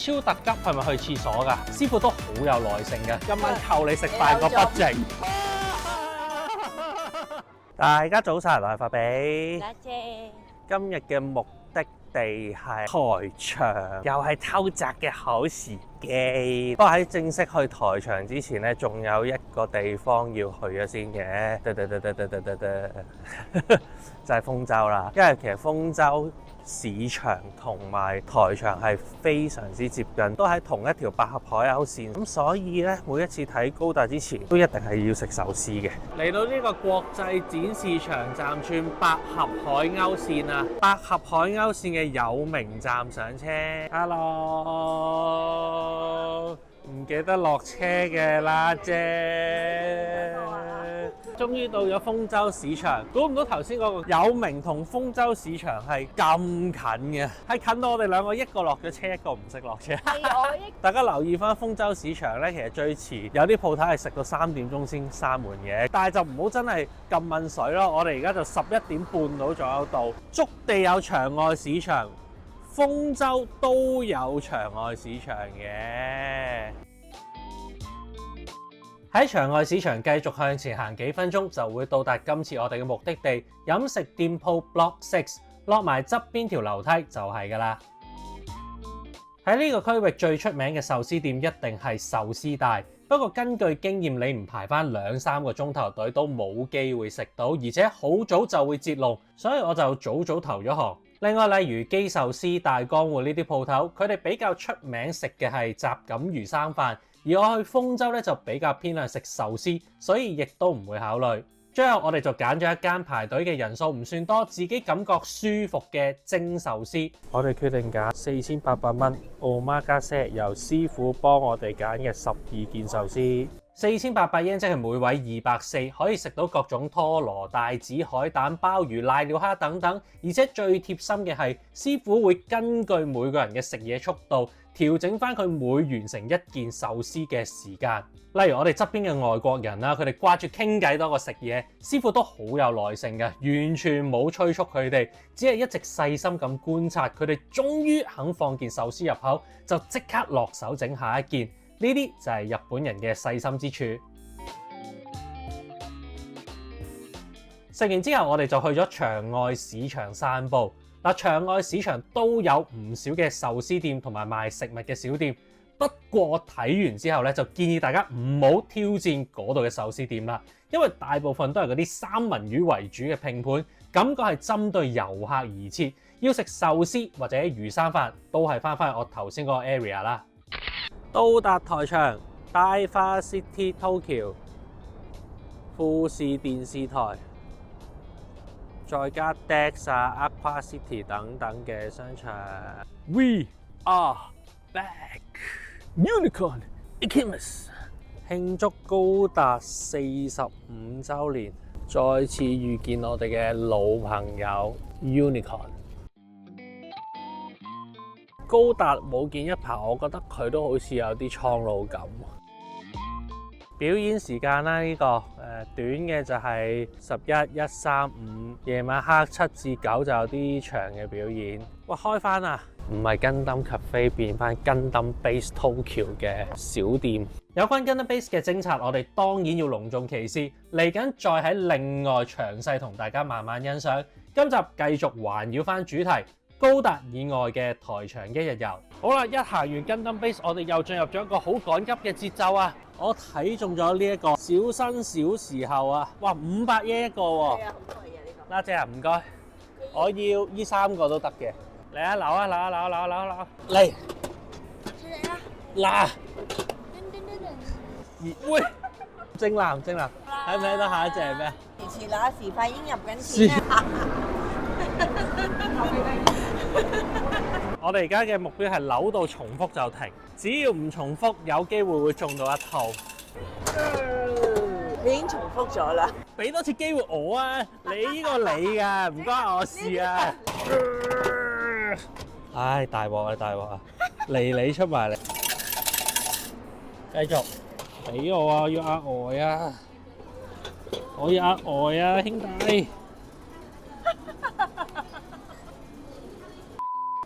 超特急係咪去廁所㗎？師傅都好有耐性嘅，今晚扣你食飯個 budget。大家早晨，我係發比。多謝。今日嘅目的地係台場，又係偷襲嘅好時機。不過喺正式去台場之前咧，仲有一個地方要去咗先嘅，就係豐洲啦。因為其實豐洲市場同埋台場係非常之接近，都喺同一條百合海鷗線，咁所以咧每一次睇高達之前，都一定係要食壽司嘅。嚟到呢個國際展示場站轉百合海鷗線啊！百合海鷗線嘅有名站上車 ，Hello， 唔記得落車嘅啦姐。終於到咗豐洲市場，估唔到頭先嗰個有名同豐洲市場係咁近嘅，係近到我哋兩個一個落咗車，一個唔識落車。大家留意翻豐洲市場咧，其實最遲有啲鋪頭係食到3點鐘先閂門嘅，但係就唔好真係咁問水咯。我哋而家就11點半到左右到，築地有場外市場，豐洲都有場外市場嘅。喺場外市場繼續向前行幾分鐘，就會到達今次我哋嘅目的地飲食店鋪 Block 6，落埋側邊條樓梯就係㗎啦。喺呢個區域最出名嘅壽司店一定係壽司大，不過根據經驗，你唔排翻2-3個鐘頭隊都冇機會食到，而且好早就會截龍，所以我就早早投咗行。另外，例如基壽司、大江戶呢啲鋪頭，佢哋比較出名食嘅係什錦魚生飯。而我去豐洲咧就比較偏向食壽司，所以亦都唔會考慮。最後我哋就揀咗一間排隊嘅人數唔算多，自己感覺舒服嘅蒸壽司。我哋決定揀4800蚊，Omakase由師傅幫我哋揀嘅12件壽司。4800yen即係每位240，可以食到各種拖羅、帶子、海膽、鮑魚、瀨尿蝦等等。而且最貼心嘅係，師傅會根據每個人嘅食嘢速度，調整翻佢每完成一件壽司嘅時間。例如我哋側邊嘅外國人啦，佢哋掛住傾偈多過食嘢，師傅都好有耐性嘅，完全冇催促佢哋，只係一直細心咁觀察佢哋，終於肯放件壽司入口，就即刻落手整下一件。呢啲就係日本人嘅細心之處。食完之後，我哋就去咗場外市場散步。嗱，場外市場都有唔少嘅壽司店同埋賣食物嘅小店。不過我睇完之後咧，就建議大家唔好挑戰嗰度嘅壽司店啦，因為大部分都係嗰啲三文魚為主嘅拼盤，感覺係針對遊客而設。要食壽司或者魚生飯，都係翻返去我頭先嗰個 area 啦。到達台場，大花 City Tokyo、富士電視台，再加 Dex 啊、Aqua City 等等嘅商場。We are back! Unicorn Ikimas 慶祝高達45週年，再次遇見我哋嘅老朋友 Unicorn。高達冇見一排，我覺得佢都好似有啲蒼老感。表演時間啦，呢個短嘅就係11、1、3、5，夜晚黑7至9就有啲長嘅表演。哇，開翻啊！唔係Gundam Cafe，變翻Gundam Base Tokyo 嘅小店。有關Gundam Base 嘅偵察，我哋當然要隆重其事。嚟緊再喺另外詳細同大家慢慢欣賞。今集繼續環繞翻主題。高達以外嘅台場一日遊。好啦，一行完 Gundam Base，我哋又進入咗一個好趕急嘅節奏啊！我睇中咗呢一個小新小時候啊，哇，500yen一個喎。係啊，好貴啊呢個。拉姐啊，唔該，我要呢3個都得嘅。嚟啊，扭啊，扭啊，扭啊，扭啊，扭啊，嚟。出嚟啦！嗱。喂，正男，睇唔睇到下一隻係咩？時那時快已經入緊錢啦。我哋而家嘅目標係扭到重複就停，只要唔重複，有機會會中到一套。你已經重複咗啦，俾多次機會我啊！你呢個你㗎，唔關我事啊！唉，大鑊啊，大鑊啊！嚟你出埋嚟，繼續俾我啊！要額外啊！我要額外啊，兄弟！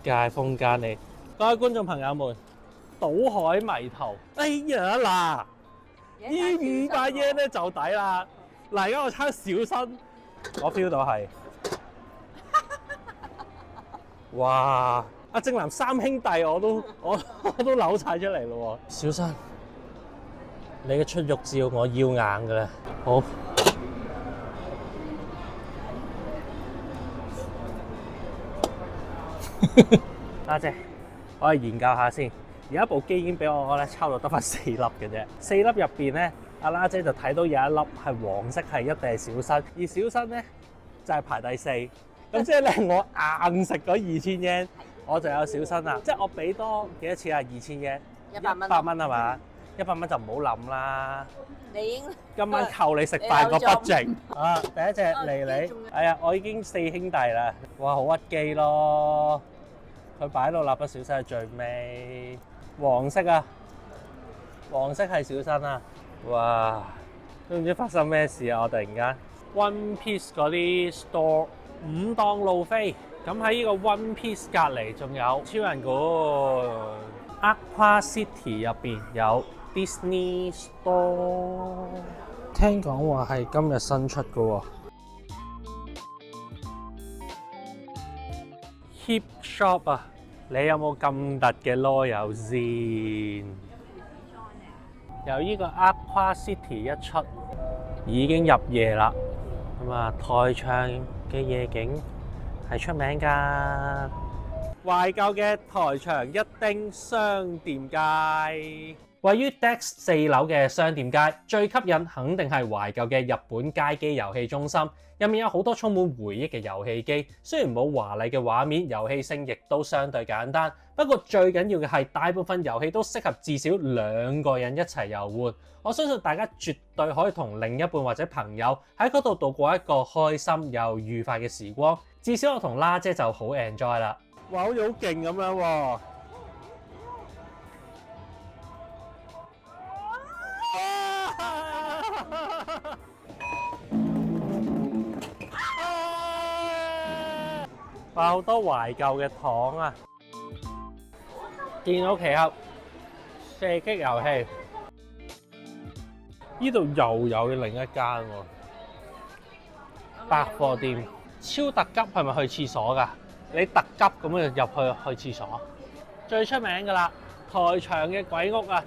界風間你，各位觀眾朋友們，賭海迷途。哎呀嗱，呢500 yen 咧就抵啦。嗱，而家我差小新，我 feel 到係。哇！阿正男3兄弟我都扭晒出嚟咯喎。小新，你嘅出浴照我要硬㗎啦。好。家姐，我嚟研究下先。而家部機已經俾我咧抽到得返4粒嘅啫。4粒入邊咧，阿拉姐就睇到有一粒係黃色，係一定係小新。而小新咧就係排第4。咁即係咧，我硬食嗰2000 yen， 我就有小新啦。即係我俾多幾多錢啊？2000 yen， 100蚊係嘛？100蚊就唔好諗啦。你已經今晚扣你食飯個 budget 啊！第一隻嚟你，哎呀，我已經4兄弟啦，哇，好屈機咯！佢擺到蠟筆小新係最尾，黃色啊，黃色係小新啊！哇，都唔知發生咩事啊！我突然間 One Piece 嗰啲 store 5檔路飛，咁喺呢個 One Piece 隔離仲有超人館 Aqua City 入邊有 Disney Store， 聽講話係今日新出嘅喎。Hip Shop 啊，你有冇咁突嘅囉柚先？由呢個 Aqua City 一出，已經入夜啦。咁啊，台場嘅夜景係出名㗎。懷舊嘅台場一丁商店街。位於 Dex 4樓嘅商店街，最吸引肯定係懷舊嘅日本街機遊戲中心，入面有好多充滿回憶嘅遊戲機。雖然冇華麗嘅畫面，遊戲性亦都相對簡單。不過最緊要嘅係，大部分遊戲都適合至少2個人一齊遊玩。我相信大家絕對可以同另一半或者朋友喺嗰度度過一個開心又愉快嘅時光。至少我同拉姐就好 enjoy 啦。哇，好似好勁咁樣喎！哇，好多懷舊嘅糖啊！電腦奇俠、射擊遊戲，呢度又有另一間喎。百貨店超特急係咪去廁所㗎？你特急咁樣入去廁所。最出名㗎啦，台場嘅鬼屋啊！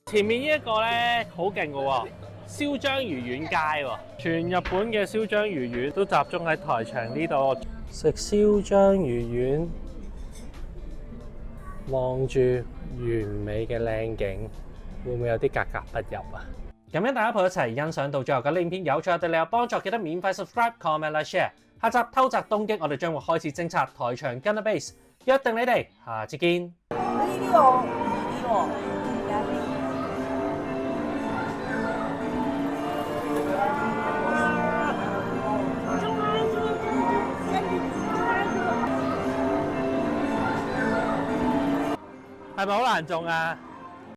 前面呢一個咧好勁㗎喎，燒章魚丸街喎，全日本嘅燒章魚丸都集中喺台場呢度。食燒章魚丸，望住完美嘅靚景，會唔會有啲格格不入啊？咁樣大家陪我一齊欣賞到最後嘅呢影片有趣對你有幫助，記得免費 subscribe、comment、like、share。下集偷襲東京，我哋將會開始偵察台場 Gunner Base， 約定你哋下次見。係咪好難中啊？